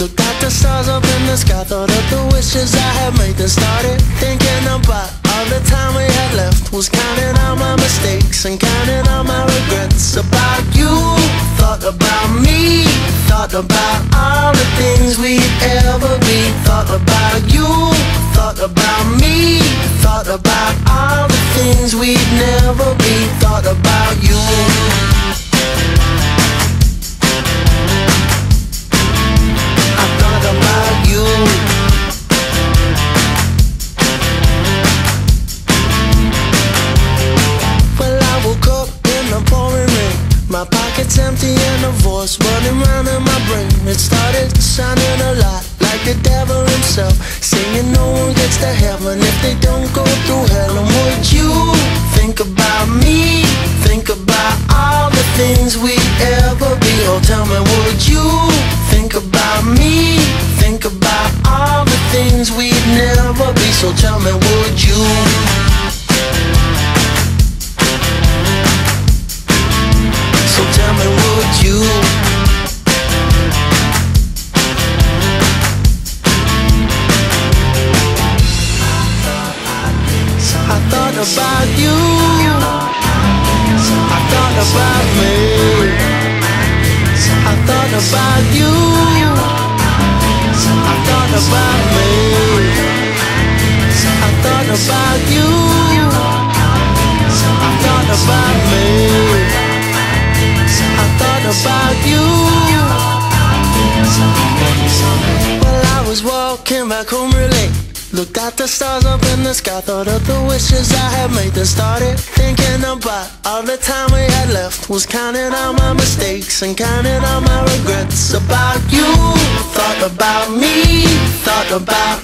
Looked at the stars up in the sky, thought of the wishes I had made, then started thinking about all the time we had left. Was counting all my mistakes and counting all my regrets. About you, thought about me, thought about all the things we'd ever be. Thought about you, thought about me, thought about all the things we'd never be. Thought about you. I thought about you. Well, I woke up in the pouring rain, my pockets empty and a voice running round in my brain. It started sounding a lot like the devil himself, saying no one gets to heaven if they don't go through hell. And would you think about me, think about all the things we'd ever be? Oh, tell me, would you think about me, think about all the things we'd never be? So tell me, would you? So tell me, would you? I thought about you, I thought about me, I thought about you, I thought about me, I thought about you, I thought about me, I thought about you. Well, I was walking back home real late, looked at the stars up in the sky, thought of the wishes I had made, then started thinking about all the time we had left. Was counting all my mistakes and counting all my regrets. About you, thought about me, thought about